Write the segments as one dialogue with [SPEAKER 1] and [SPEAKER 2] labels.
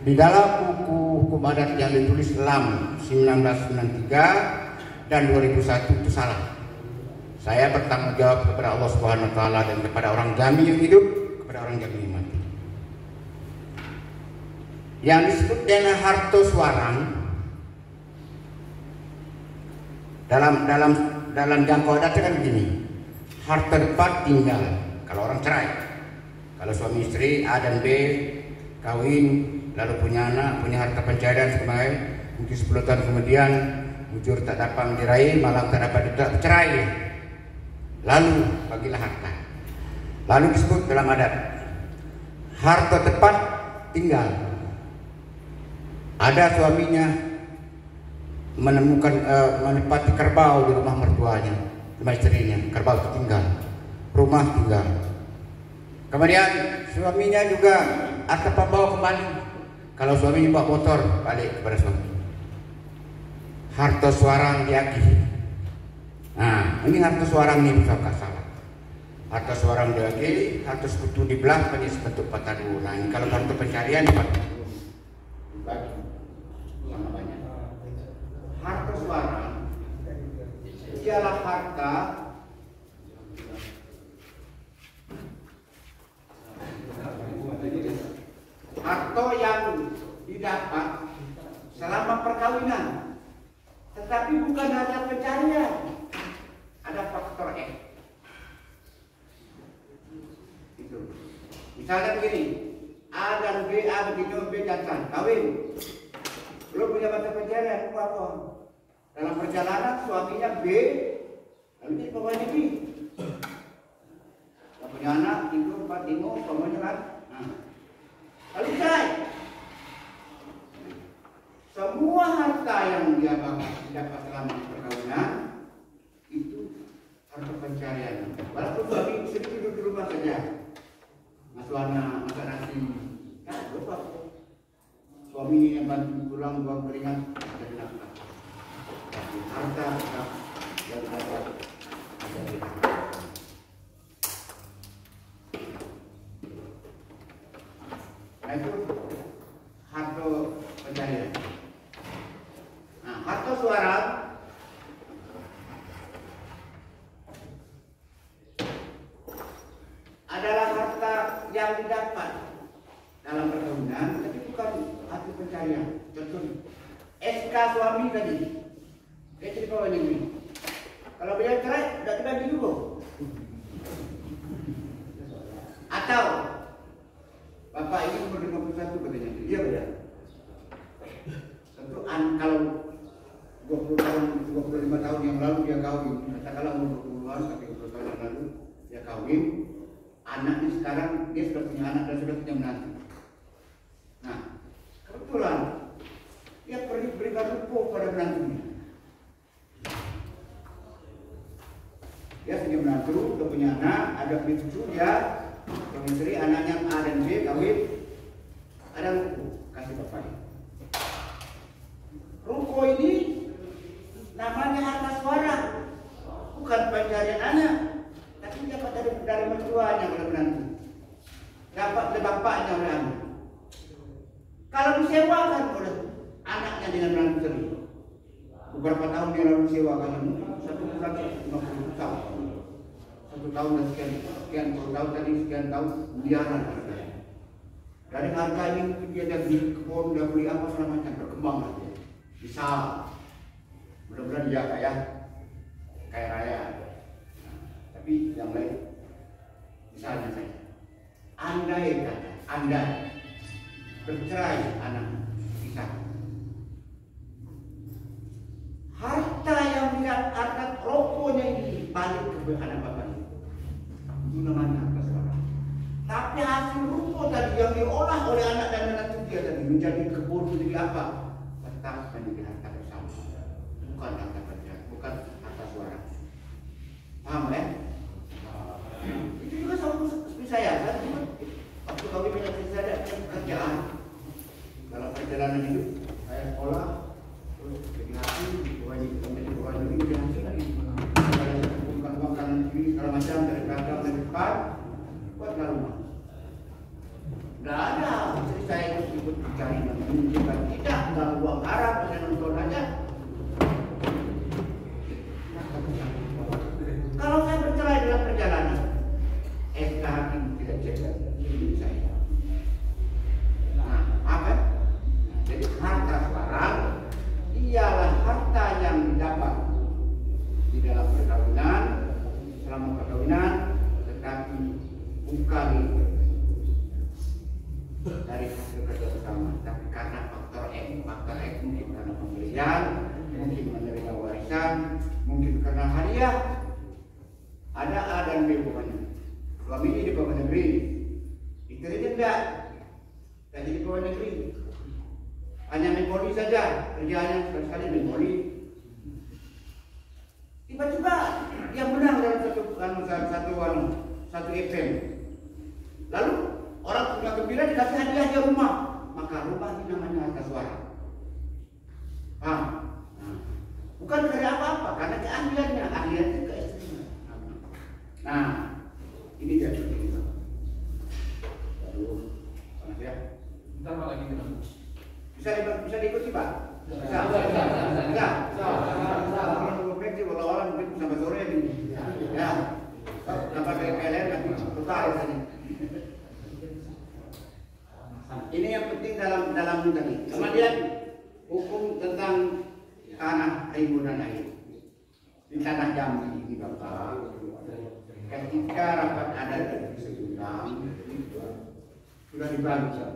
[SPEAKER 1] Di dalam buku hukum adat yang ditulis LAM 1993 dan 2001 itu salah. Saya bertanggung jawab kepada Allah Subhanahu wa taala dan kepada orang Jambi yang hidup, kepada orang Jambi yang mati. Yang disebut dengan hartoswarang dalam jangkau adat kan begini. Harta depan tinggal kalau orang cerai. Kalau suami istri A dan B kawin lalu punya anak, punya harta pencarian sebagai mungkin 10 tahun kemudian bujur tak dapat diraih, malam tak dapat bercerai. Lalu bagilah harta. Lalu disebut dalam adat harta tepat tinggal. Ada suaminya menemukan menempati kerbau di rumah mertuanya, rumah istrinya, kerbau itu tinggal, rumah tinggal. Kemudian suaminya juga harta bawa kembali. Kalau suaminya bawa motor balik kepada suami. Harta suarang diagih. Nah, ini harta suarang ini bisa salah. Harta suarang diagih, harta sekutu dibelah menjadi sebentuk patah dua. Nah, ini kalau harta pencarian dibagi. Sama banyak. Harta suarang ialah harta yang didapat selama perkawinan, tetapi bukan hanya pencarian. Ada faktor X. Itu. Misalnya begini, A dan B, A begitu, B jantan, kawin. Belum punya mata pencarian, apa? Dalam perjalanan suaminya B, lalu dia pokoknya B. Tidak punya anak, tidur, 4 timur, pokoknya kan. Nah. Lalu cerai. Semua harta yang dia dapat selama perkawinan itu harta pencarian. Walaupun suami sedikit duduk di rumah saja, masuk anak, masak nasi, ya lupa. Suami yang bantu pulang buang keringat dari nafkah. Tapi harta yang dapat dari itu harta pencarian. Nah, harta suara adalah harta yang didapat dalam perkawinan, tapi bukan harta pencarian. Contoh, SK suami tadi, dia jadi pawai ini. Kalau beliau cerai, sudah dibagi dulu. Atau Bapak ini umur 51 katanya, dia benar. Tentu kalau 20 tahun, 25 tahun yang lalu dia kawin, katakanlah umur 20-an sampai 20 tahun yang lalu dia kawin, anaknya sekarang dia sudah punya anak dan sudah punya menantu. Nah, kebetulan dia pergi berikan rupo pada menantunya. Dia punya menantu, sudah punya anak, ada cucu dia. Suami istri, anaknya A dan B kawin, ada ruko kasih bapaknya. Ruko ini namanya harta suara, bukan pencarian anak, tapi dapat dari mertuanya oleh menantu, dapat dari bapaknya oleh anak. Kalau disewakan oleh anaknya dengan menantu tadi, beberapa tahun dia lalu disewakan, 1 bulan 50 tahun. 1 tahun dan sekian tahun tadi, sekian tahun miliaran harganya. Dari harga ini mungkin dia ada beli kebun, dia beli apa segala macam, berkembang lagi. Bisa, mudah-mudahan dia kaya raya. Nah, tapi yang lain, misalnya saja, Anda bercerai anak bisa. Harta yang tidak harta rokoknya ini balik ke anak bapak. Itu namanya harta suara. Tapi hasil ruko tadi yang diolah oleh anak dan menantu dia tadi menjadi kebun, menjadi apa? Tetap menjadi harta bersama. Bukan harta kerja, bukan harta suara. Paham ya? Itu juga sama seperti saya kan? Waktu kami punya saya ada kerjaan. Dalam perjalanan hidup, saya sekolah, terus jadi hakim, menjadi orang ini menjadi hakim lagi. Bukan uang kanan kiri segala macam dari belakang dari depan, buatlah rumah. Tidak ada, jadi saya ikut cari menunjukkan tidak nggak buang harap hanya nonton aja. Kalau saya bercerai dalam perjalanan, SK hakim tidak jaga hidup saya. Nah, apa? Jadi harta barang ialah harta yang didapat di dalam perkawinan, selama perkawinan, tetapi bukan dari hasil kerja bersama, tapi karena faktor X mungkin karena pembelian, mungkin menerima warisan, mungkin karena hadiah. Ada A dan B pokoknya. Suaminya di pegawai negeri, istrinya enggak jadi pegawai negeri. Hanya memori saja, kerjanya sekali-sekali memori. Tiba-tiba dia menang dalam satu event. Lalu orang punya gembira dikasih hadiah dia rumah, maka rumah ini namanya harta suara. Paham? Nah, bukan karena apa-apa, karena keahliannya, ahliannya ke istrinya. Nah, ini dia seperti itu. Aduh, panas ya.
[SPEAKER 2] Bentar Pak lagi kita.
[SPEAKER 1] Bisa diikuti Pak? Bisa. Kalau orang mungkin sampai sore ini. Ya. Sampai PLN nanti total saja. Ini yang penting dalam tadi. Kemudian hukum tentang tanah timbunan air di tanah Jambi ini Bapak. Ketika rapat adat diulang, sudah dibaca,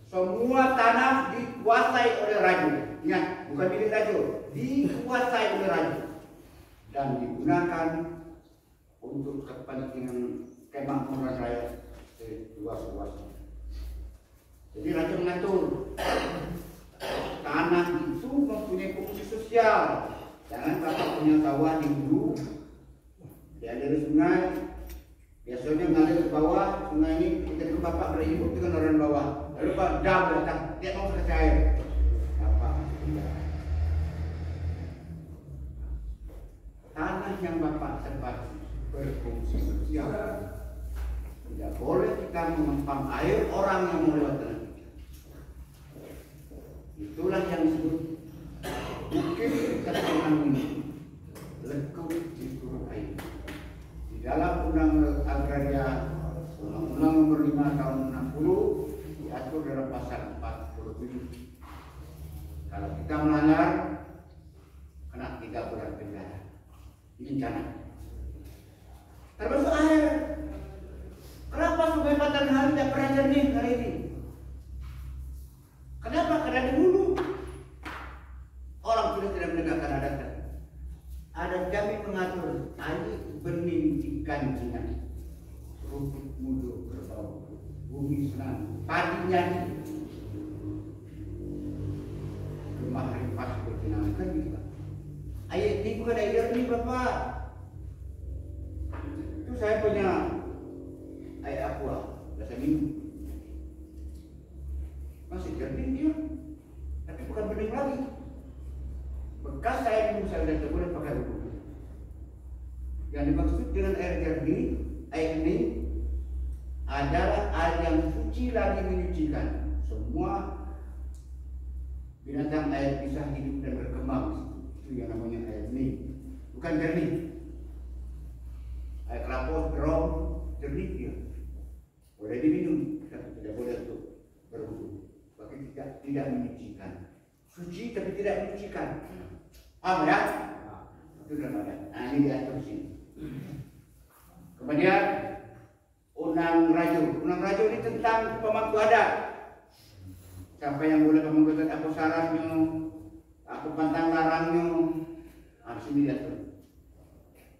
[SPEAKER 1] semua tanah dikuasai oleh raja. Ingat, bukan milik raja, dikuasai oleh raja dan digunakan untuk kepentingan kemakmuran rakyat seluas-luasnya. Jadi raja mengatur tanah itu mempunyai fungsi sosial. Jangan bapak punya sawah di hulu, di aliran sungai, biasanya mengalir ke bawah sungai ini, kita ke bapak beribut dengan orang bawah. Lalu pak jam datang, dia mau ke air. Bapak tidak. Tanah yang bapak tempati berfungsi sosial. Tidak boleh kita mengempang air orang yang mau lewat tanah kita. Itulah yang disebut mungkin ketenangan ini lekuk di turun air. Di dalam Undang Agraria Undang-Undang Nomor 5 Tahun 60 diatur dalam pasal 47. Kalau kita melanggar kena 3 bulan penjara. Ini bencana. Termasuk air. Kenapa Sungai Batanghari tidak pernah jernih hari ini? Kenapa? Karena dulu orang sudah tidak menegakkan adat. Adat kami mengatur air bening ikan jinak, rumput mudo berbau, bumi senang, padinya gemah ripas berkenangan juga. Air ini bukan air jernih Bapak. Itu saya punya air aqua, biasa minum. Masih jernih dia, tapi bukan bening lagi. Bekas saya minum saya tidak boleh pakai wudhu. Yang dimaksud dengan air jernih, air ini adalah air yang suci lagi menyucikan. Semua binatang air bisa hidup dan berkembang. Itu yang namanya air ini, bukan jernih. Air kelapa, rom, jernih dia. Boleh diminum, tapi tidak boleh untuk berwudhu. Bagi tidak menyucikan. Suci tapi tidak menyucikan. Paham ya? Itu dalam adat. Nah ini diatur sini. Kemudian Unang Rajo. Unang Rajo ini tentang pemangku adat. Siapa yang boleh pemangku adat, apa syaratnya, apa pantang larangnya. Nah sini diatur.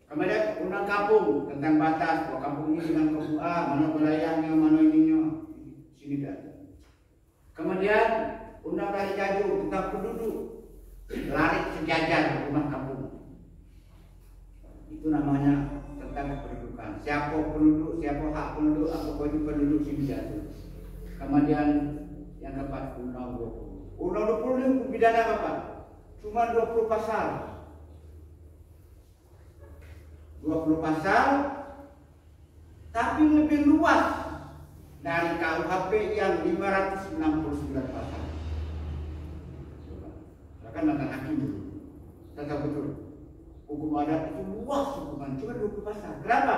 [SPEAKER 1] Kemudian Undang Kampung tentang batas bahwa kampung ini dengan kampung A, mana wilayahnya, mana ininya, sini diatur. Kemudian Undang Lari Jaju tentang penduduk, lari sejajar rumah kampung. Itu namanya tentang kependudukan. Siapa penduduk, siapa hak penduduk, apa wajib penduduk sini diatur. Kemudian yang keempat Undang 20. Undang 20 ini hukum pidana Bapak. Cuma 20 pasal. 20 pasal, tapi lebih luas dari KUHP yang 569 pasal. Bahkan mantan hakim dulu. Tahu betul. Hukum adat itu luas hukuman, cuma 20 pasal. Kenapa?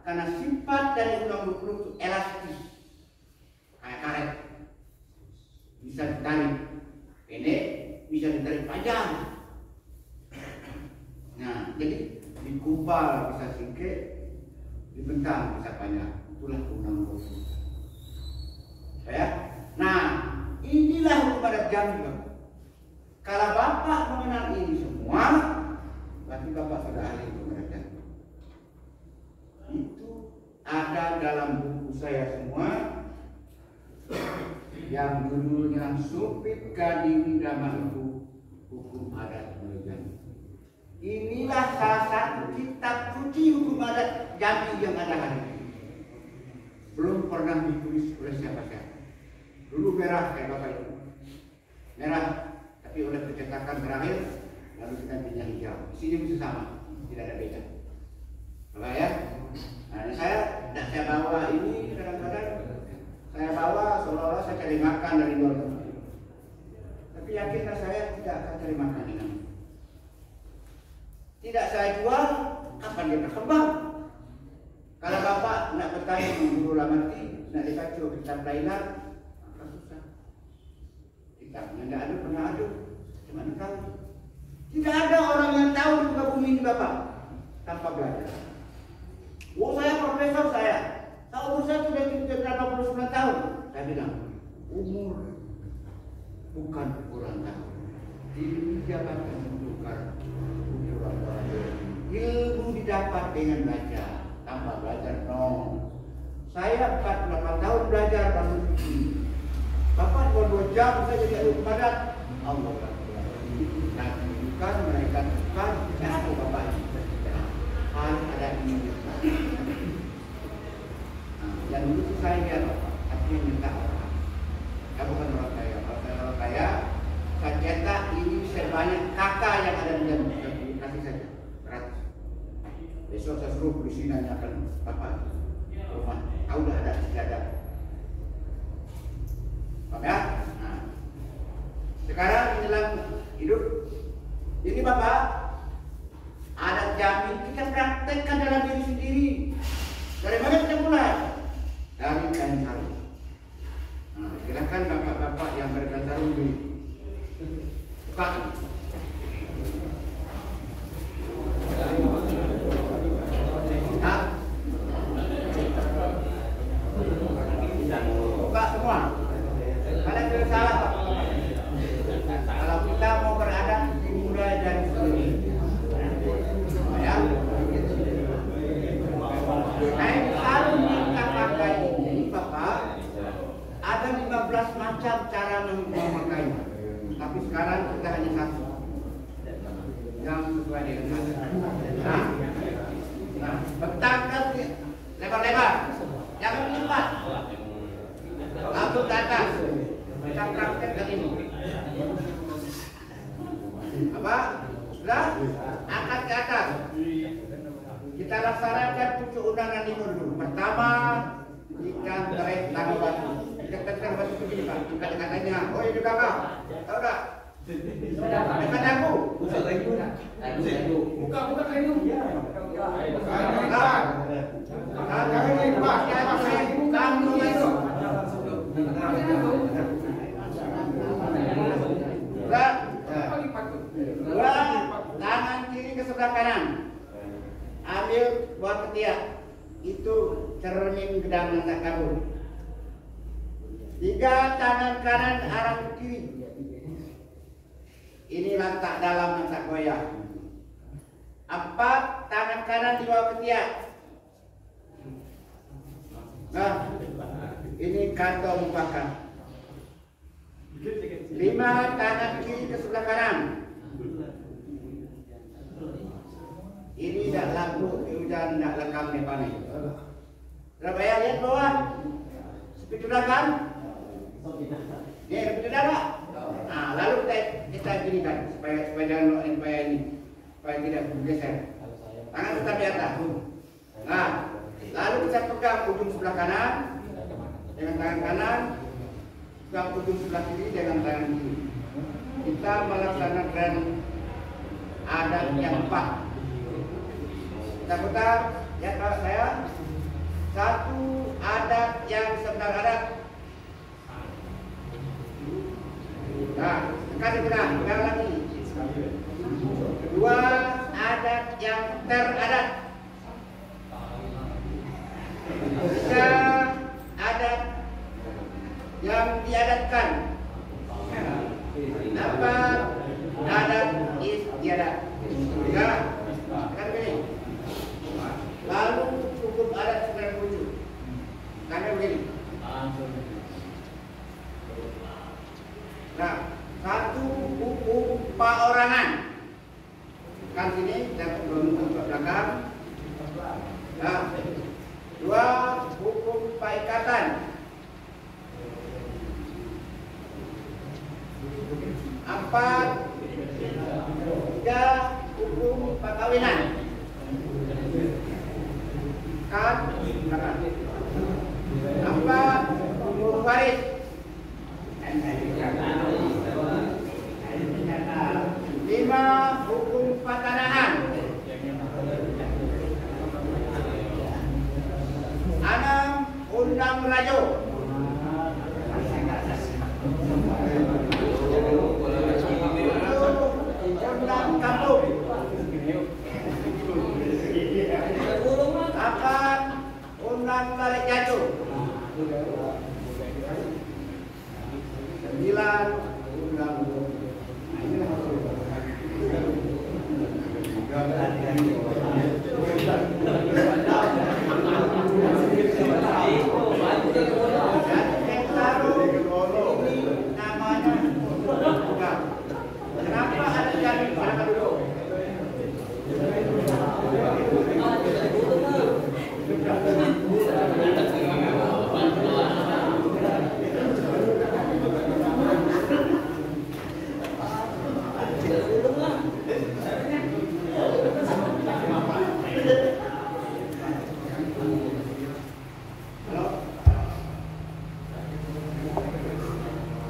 [SPEAKER 1] Karena sifat dari undang 20 itu elastis. Kayak karet. Bisa ditarik pendek, bisa ditarik panjang. Nah, jadi dikumpal bisa singkat, dibentang bisa panjang. Itulah undang 20. Ya. Nah, inilah hukum adat Jambi. Kalau Bapak mengenal ini semua, berarti Bapak sudah ahli hukum adat Jambi. Itu ada dalam buku saya semua yang judulnya Supit Kadiri Dama itu Hukum Adat Jambi. Inilah salah satu kitab suci hukum adat Jambi yang ada hari ini. Belum pernah ditulis oleh siapa-siapa. Dulu merah kayak Bapak itu, merah, tapi oleh percetakan terakhir lalu kita pindah hijau. Isinya bisa sama, tidak ada beda. Bapak ya. Nah, saya bawa ini kadang-kadang saya bawa seolah-olah saya cari makan dari luar negeri. Tapi yakinlah saya tidak akan cari makan dengan ini. Tidak saya jual, kapan dia berkembang? Kalau Bapak nak bertanya dengan guru lamati, nak dikacau kitab Lailah, maka susah. Kitabnya tidak ada, pernah ada, cuma tahu. Tidak ada orang yang tahu di muka bumi ini Bapak tanpa belajar. Oh saya profesor saya umur saya sudah 89 tahun. Saya bilang, umur bukan ukuran tahun. Ilmu jabatan bukan ukuran tahun. Ilmu didapat dengan belajar. Tanpa belajar, no. Saya 48 tahun belajar bangun ini. Bapak 2 jam saya jadi ahli hukum adat. Allah Akbar. Nabi bukan, mereka bukan. Kenapa Bapak ini? Harus ada ini. Yang dulu saya lihat Bapak, tapi minta orang. Ya bukan orang kaya. Kalau saya orang kaya, saya cetak ini sebanyak kakak yang ada di dalam kasih saja. Gratis. Besok saya suruh polisi nanyakan Bapak rumah, tahu dah ada sejadah. Paham ya? Nah, sekarang menjelang hidup, ini Bapak adat Jambi kita praktekkan dalam diri sendiri. Dari mana kita mulai? Dari kain sarung. Nah, silakan bapak-bapak yang berkain sarung di buka. Buka semua. Kalian tidak salah Pak. Kalau kita mau beradab dimulai dari sini. Ya. Kain sarung yang kita pakai ini Bapak ada 15 macam cara memakainya. Tapi sekarang kita hanya satu yang sesuai dengan nah, betulkan lebar-lebar, jangan menyepat, langsung ke atas. Kita praktekkan ini. Apa? Sudah? Angkat ke atas. Kita laksanakan 7 undangan ini dulu. Pertama, ikan tarik tangan batu. Kita tekan batu begini Pak. Kata-katanya, oh ini kakak, tahu tak? Dekat aku. Buka kayu. Dua, tangan kiri ke sebelah kanan. Ambil buat ketiak. Itu cermin gedang tak kabur. 3, tangan kanan arah ke kiri. Ini lantak dalam lantak goyah. 4, tangan kanan di bawah ketiak. Nah, ini kantong mufakat. 5, tangan kiri ke sebelah kanan. Ini tak lampu di hujan, tak lekam di panik. Berapa ya lihat bawah? Seperti itu kan? Ini seperti itu tak? Nah, lalu kita ginikan supaya jangan supaya tidak bergeser. Tangan tetap di atas. Nah, lalu kita pegang ujung sebelah kanan, dengan tangan kanan, pegang ujung sebelah kiri dengan tangan kiri. Kita melaksanakan adat yang 4. Kita putar, ya kalau saya. 1 adat yang sebenar adat. Nah, tekan di tengah, pegang lagi. 2 adat yang teradat. 3 adat yang diadatkan. 4 adat istiadat. Ya, kan begini. Lalu hukum adat 97. Karena begini. Nah, 1 hukum perorangan. Kan sini dan ke belakang. Nah, 2 hukum paikatan. 4 3 hukum perkawinan. Kan 4 hukum waris. 5 hukum patanahan. 6 undang rajo. 7 undang kampung. 8 undang tarik jatuh. 9 undang kenapa ada jamin pada dulu?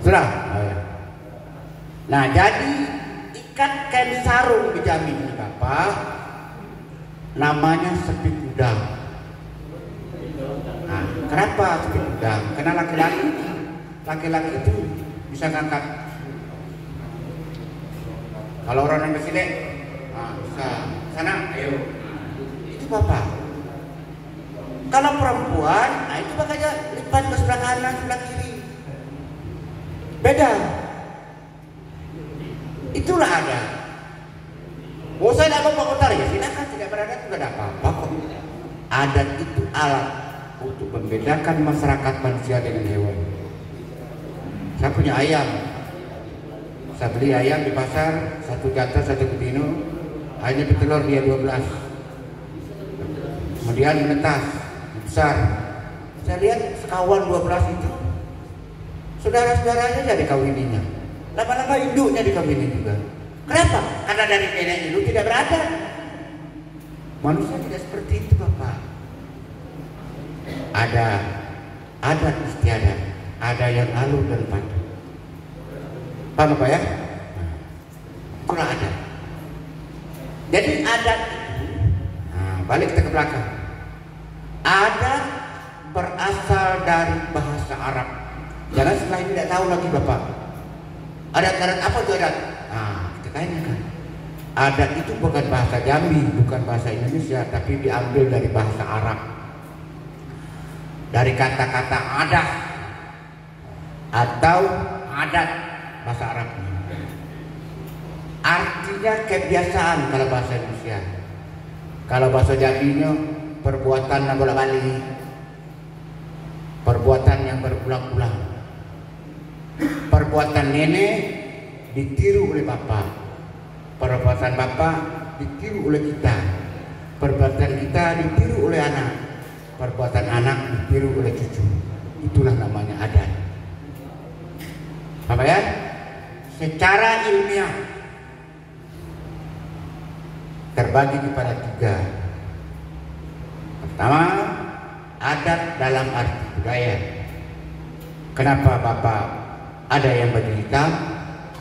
[SPEAKER 1] Sudah. Nah, jadi ikatkan sarung di jamin ini Bapak. Namanya sepit udang. Nah, kenapa sepit udang? Karena laki-laki itu bisa ngangkat. Kalau orang yang bersilek, bisa sana, ayo. Itu Bapak. Kalau perempuan, nah itu makanya lipat ke sebelah kanan, sebelah kiri. Beda. Itulah ada. Mau saya tidak mau komentar ya silakan, tidak beradat juga tidak apa-apa kok. Adat itu alat untuk membedakan masyarakat manusia dengan hewan. Saya punya ayam. Saya beli ayam di pasar, 1 jantan 1 betina, akhirnya bertelur dia 12. Kemudian menetas, besar. Saya lihat sekawan 12 itu. Saudara-saudaranya jadi kawininya. Lama-lama induknya dikawinin juga. Kenapa? Karena dari nenek dulu tidak berada. Manusia tidak seperti itu Bapak. Ada adat istiadat, ada yang alur dan patuh. Paham Bapak ya? Itulah adat. Jadi adat itu, balik kita ke belakang. Adat berasal dari bahasa Arab. Jangan setelah ini tidak tahu lagi Bapak. Adat-adat apa itu adat? Kita tanyakan. Adat itu bukan bahasa Jambi, bukan bahasa Indonesia, tapi diambil dari bahasa Arab. Dari kata-kata adat atau adat bahasa Arab. Artinya kebiasaan kalau bahasa Indonesia. Kalau bahasa Jambinya perbuatan yang bolak-balik, perbuatan yang berulang-ulang. Perbuatan nenek ditiru oleh bapak, perbuatan bapak ditiru oleh kita, perbuatan kita ditiru oleh anak, perbuatan anak ditiru oleh cucu. Itulah namanya adat. Apa ya? Secara ilmiah terbagi kepada 3. Pertama, adat dalam arti budaya.
[SPEAKER 2] Kenapa Bapak ada yang baju hitam,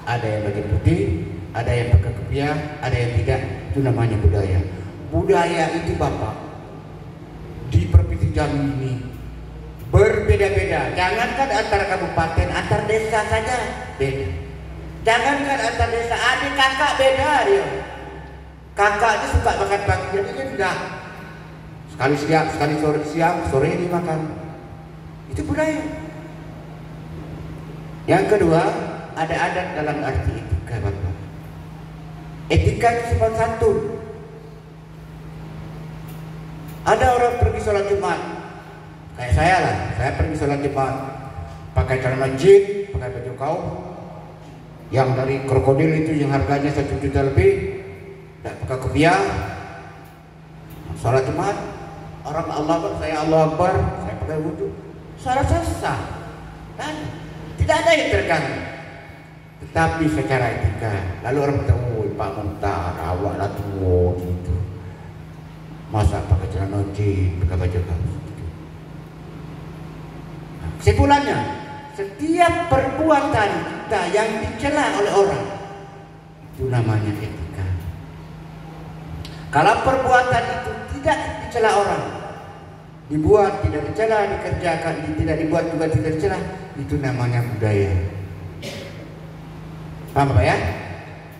[SPEAKER 2] ada yang baju putih, ada yang pakai kepiah, ada yang tidak? Itu namanya budaya. Budaya itu Bapak di Provinsi Jambi ini berbeda-beda. Jangankan antar kabupaten, antar desa saja beda. Jangankan antar desa, adik kakak beda dia. Kakak itu suka makan pagi, jadi dia tidak. Sekali siang, sekali sore ini makan. Itu budaya. Yang kedua, ada adat dalam arti etika Bapak. Etika itu cuma satu. Ada orang pergi sholat Jumat, kayak saya lah, saya pergi sholat Jumat pakai celana jeans, pakai baju kaos yang dari krokodil itu yang harganya 1 juta lebih, tidak pakai kopiah, sholat Jumat, orang Allah Akbar, saya Allah Akbar, saya pakai wudhu, sholat sah, dan tidak ada yang terganggu. Tetapi secara etika, lalu orang berkata, oh Pak Muhtar, awak lah tuh gitu. Masa pakai celana jeans, pakai baju kaos. Nah, kesimpulannya, setiap perbuatan kita yang dicela oleh orang itu namanya etika. Kalau perbuatan itu tidak dicela orang, dibuat tidak dicela, dikerjakan tidak dibuat juga tidak dicela, itu namanya budaya. Paham Pak ya?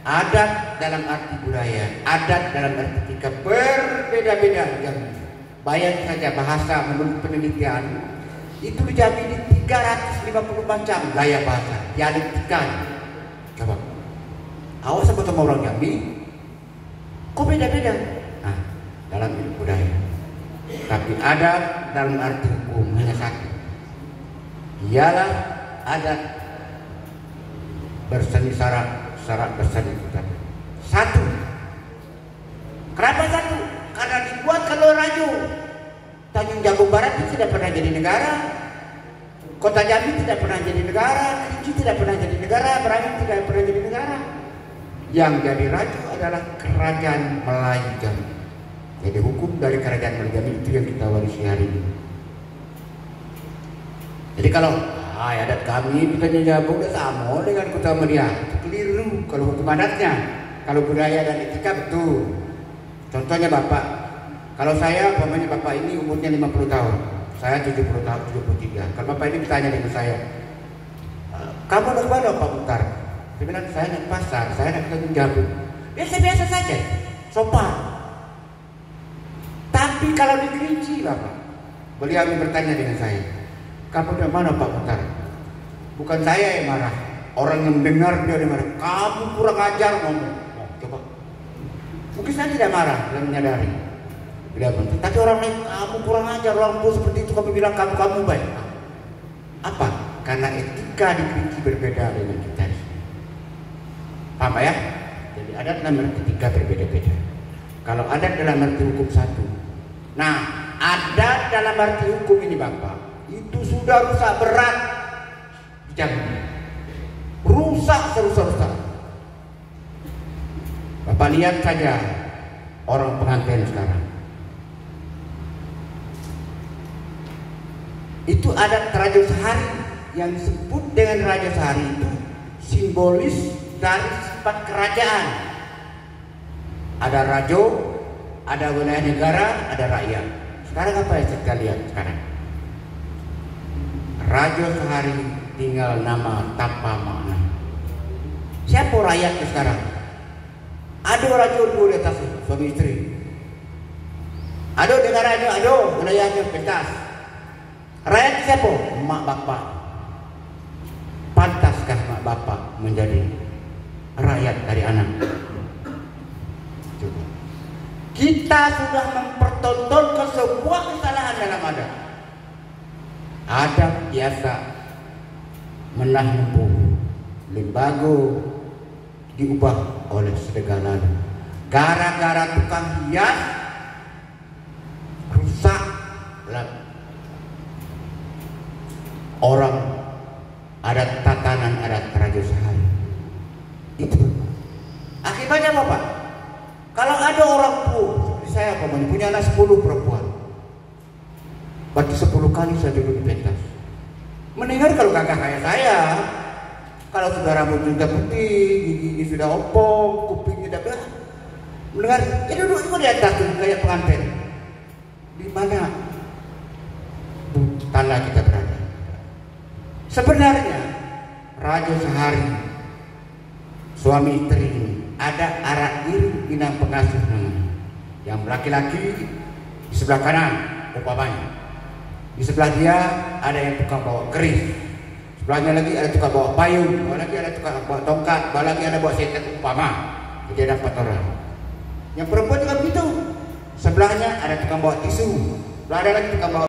[SPEAKER 2] Adat dalam arti budaya, adat dalam arti etika berbeda-beda. Bayangkan saja bahasa menurut penelitian itu di Jambi ini 350 macam gaya bahasa, dialektika. Coba, awas sama orang Jambi, kok beda-beda? Nah, dalam ilmu budaya. Tapi adat dalam arti hukum hanya satu, ialah adat berseni syarat berseni budaya. Satu. Kenapa satu? Karena dibuat kalau Rajo. Tanjung Jabung Barat itu tidak pernah jadi negara. Kota Jambi tidak pernah jadi negara. Kerinci tidak pernah jadi negara. Merangin tidak pernah jadi negara. Yang jadi Rajo adalah Kerajaan Melayu Jambi. Jadi hukum dari Kerajaan Melayu Jambi itu yang kita warisi hari ini. Jadi kalau adat kami kita Jabung sama dengan Kota Meriah, itu keliru kalau hukum adatnya. Kalau budaya dan etika betul. Contohnya Bapak, kalau saya umpamanya Bapak ini umurnya 50 tahun, saya 70 tahun, 73. Kalau Bapak ini bertanya dengan saya, kamu nak kemana Pak Muhtar? Saya bilang, saya nak pasar, saya nak ke Jabung. Biasa-biasa saja, sopan. Tapi kalau di Kerinci Bapak, beliau bertanya dengan saya, kamu dari mana Pak Muhtar? Bukan saya yang marah, orang yang mendengar dia yang marah. Kamu kurang ajar ngomong. Oh, coba. Mungkin saya tidak marah, dan menyadari. Beliau bilang, tapi orang lain, kamu kurang ajar, orang tua seperti itu kamu bilang kamu baik. Apa? Karena etika di Kerinci berbeda dengan kita. Paham ya? Jadi adat dalam arti etika berbeda-beda. Kalau adat dalam arti hukum satu. Nah, adat dalam arti hukum ini Bapak, itu sudah rusak berat di Jambi. Rusak serusak-rusak. Bapak lihat saja orang pengantin sekarang. Itu adat Raja Sehari yang disebut dengan Raja Sehari itu simbolis dari sifat kerajaan. Ada rajo, ada wilayah negara, ada rakyat. Sekarang apa yang kita lihat sekarang? Raja Sehari tinggal nama tanpa makna. Siapa rakyatnya sekarang? Ada raja dua di atas suami istri. Ada negaranya, ada wilayahnya pentas. Rakyat siapa? Mak bapak. Pantaskah mak bapak menjadi rakyat dari anak? Coba. Kita sudah mempertontonkan sebuah kesalahan dalam adat. Adat biasa menah nempuh, lembago diubah oleh segala gara-gara tukang hias rusak orang adat tatanan adat Raja Sehari. Itu akibatnya apa Pak? Kalau ada orang tua seperti saya punya anak 10 perempuan, berarti 10 kali saya duduk di pentas. Mendengar kalau kakak Kalau sudah rambutnya sudah putih, giginya sudah opong, kupingnya sudah belah, mendengar, ya duduk di atas tuh kayak pengantin. Di mana tanah kita berada? Sebenarnya Raja Sehari, suami istri ini, ada arak iri inang pengasuh namanya. Yang laki-laki di sebelah kanan umpamanya, di sebelah dia ada yang tukang bawa keris, sebelahnya lagi ada tukang bawa payung, lagi ada tukang bawa tongkat, lagi ada bawa setet umpama. Jadi ada 4 orang. Yang perempuan juga begitu, sebelahnya ada tukang bawa tisu, sebelah ada lagi tukang bawa